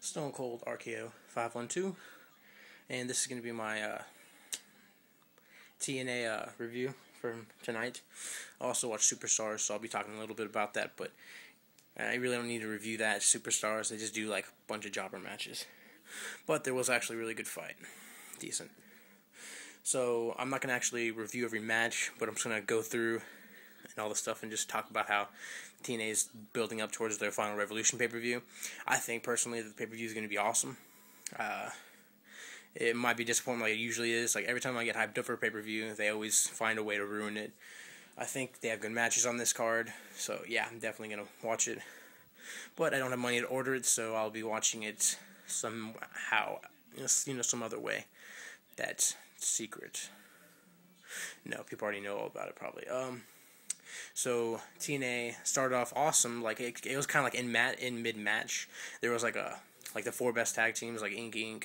Stone Cold RKO 512, and this is going to be my TNA review from tonight. I also watched Superstars, so I'll be talking a little bit about that, but I really don't need to review that. Superstars, they just do like a bunch of jobber matches. But there was actually a really good fight. Decent. So I'm not going to actually review every match, but I'm just going to go through and all the stuff and just talk about how TNA is building up towards their Final Revolution pay-per-view. I think personally that the pay-per-view is going to be awesome. It might be disappointing like it usually is. Like every time I get hyped up for a pay-per-view, they always find a way to ruin it. I think they have good matches on this card, so yeah, I'm definitely going to watch it. But I don't have money to order it, so I'll be watching it somehow, some other way. That's secret. No, people already know all about it probably. So TNA started off awesome. Like it was kind of like in mid match. There was like the four best tag teams like Inc.,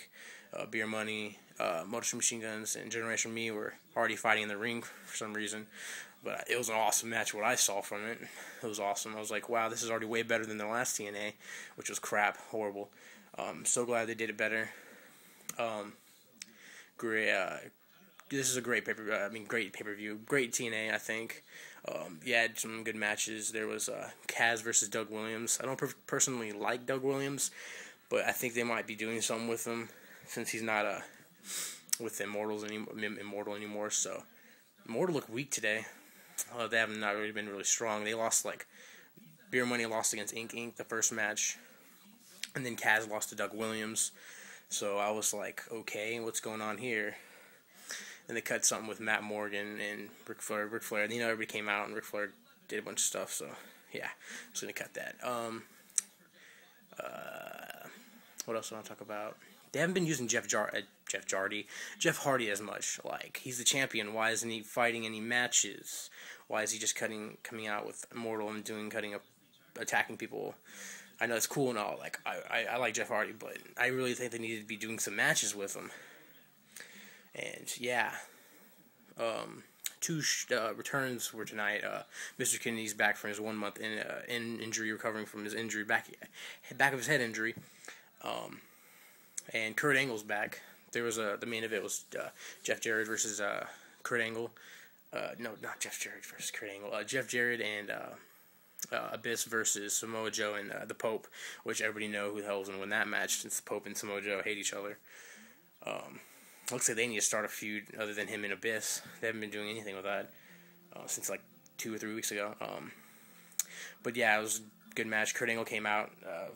Beer Money, Motor Machine Guns, and Generation Me were already fighting in the ring for some reason. But it was an awesome match. What I saw from it, it was awesome. I was like, wow, this is already way better than the last TNA, which was crap, horrible. So glad they did it better. Great. This is a great great pay-per-view. Great TNA, I think. You had some good matches. There was Kaz versus Doug Williams. I don't personally like Doug Williams, but I think they might be doing something with him since he's not with Immortal anymore. So Immortal looked weak today. They have not really been really strong. They lost Beer Money lost against Inc. the first match, and then Kaz lost to Doug Williams. So I was like, okay, what's going on here? And they cut something with Matt Morgan and Ric Flair. Everybody came out and Ric Flair did a bunch of stuff. So yeah, I'm just gonna cut that. What else do I want to talk about? They haven't been using Jeff Hardy as much. Like, he's the champion. Why isn't he fighting any matches? Why is he just coming out with Immortal and attacking people? I know it's cool and all. Like, I like Jeff Hardy, but I really think they needed to be doing some matches with him. And yeah, two returns were tonight. Mr. Kennedy's back from his 1 month in injury, recovering from his injury, back of his head injury. And Kurt Angle's back. There was the main event was Jeff Jarrett versus Kurt Angle. No, not Jeff Jarrett versus Kurt Angle. Jeff Jarrett and Abyss versus Samoa Joe and the Pope, which everybody know who the hell was going to win that match since the Pope and Samoa Joe hate each other. Looks like they need to start a feud other than him and Abyss. They haven't been doing anything with that since like 2 or 3 weeks ago. But yeah, it was a good match. Kurt Angle came out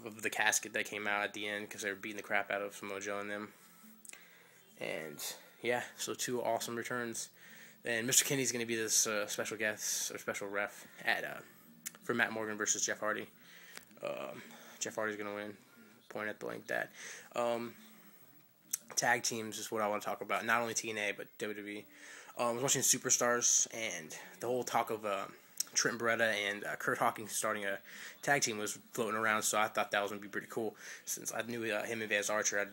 of the casket that came out at the end because they were beating the crap out of Samoa Joe and them. And yeah, so 2 awesome returns. And Mr. Kennedy's going to be this special guest or special ref for Matt Morgan versus Jeff Hardy. Jeff Hardy's going to win. Point at blank that. Tag teams is what I want to talk about. Not only TNA, but WWE. I was watching Superstars, and the whole talk of Trent Beretta and Kurt Hawkins starting a tag team was floating around, so I thought that was going to be pretty cool, since I knew him and Vance Archer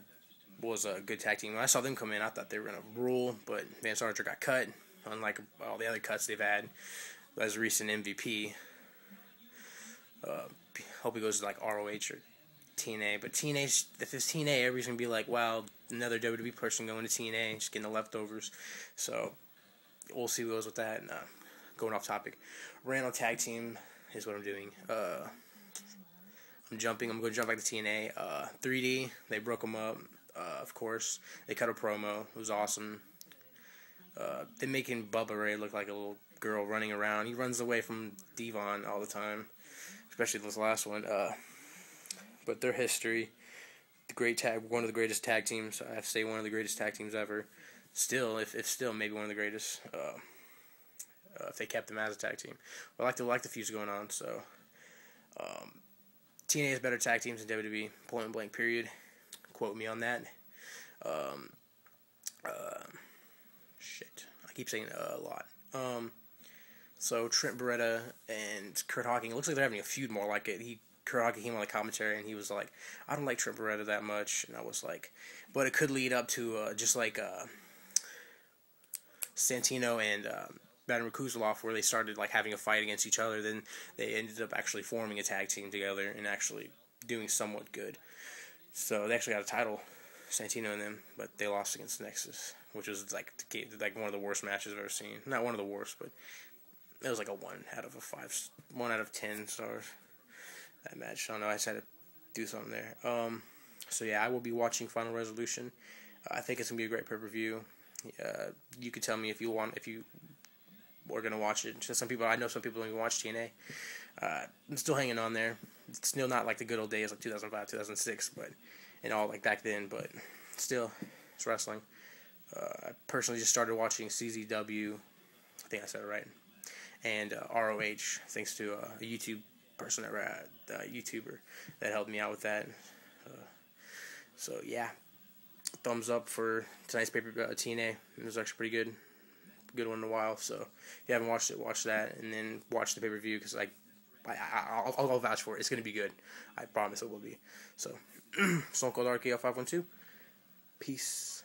was a good tag team. When I saw them come in, I thought they were going to rule, but Vance Archer got cut, unlike all the other cuts they've had as recent MVP. Hope he goes to like ROH or TNA, but TNA, if it's TNA, everybody's going to be like, wow, another WWE person going to TNA, just getting the leftovers. So we'll see what goes with that. And going off topic, random tag team is what I'm doing. I'm going to jump back to TNA. 3D, they broke them up, of course. They cut a promo. It was awesome. They're making Bubba Ray look like a little girl running around. He runs away from Devon all the time, especially this last one. But their history, one of the greatest tag teams. I have to say, one of the greatest tag teams ever. Still, if still maybe one of the greatest. If they kept them as a tag team, but I like the fuse going on. So, TNA is better tag teams than WWE. Point blank. Period. Quote me on that. Shit, I keep saying a lot. So Trent Beretta and Kurt Hawkins. It looks like they're having a feud more like it. Kurt Hawkins came on the commentary and he was like, I don't like Trent Beretta that much. And I was like, but it could lead up to just like Santino and Baron Kuzlov, where they started like having a fight against each other. Then they ended up actually forming a tag team together and actually doing somewhat good. So they actually got a title, Santino and them, but they lost against Nexus, which was like one of the worst matches I've ever seen. Not one of the worst, but it was like a 1 out of 10 stars. That match. I don't know. I just had to do something there. So yeah, I will be watching Final Resolution. I think it's gonna be a great pay-per-view. You could tell me if you are gonna watch it. Just I know some people don't even watch TNA. I'm still hanging on there. It's still not like the good old days like 2005, 2006, and all like back then. But still, it's wrestling. I personally just started watching CZW. I think I said it right. And ROH, thanks to a YouTube person YouTuber that helped me out with that. So yeah, thumbs up for tonight's TNA. It was actually pretty good one in a while. So if you haven't watched it, watch that, and then watch the pay-per-view because I'll vouch for it. It's gonna be good. I promise it will be. So Stone Cold RKO 512. Peace.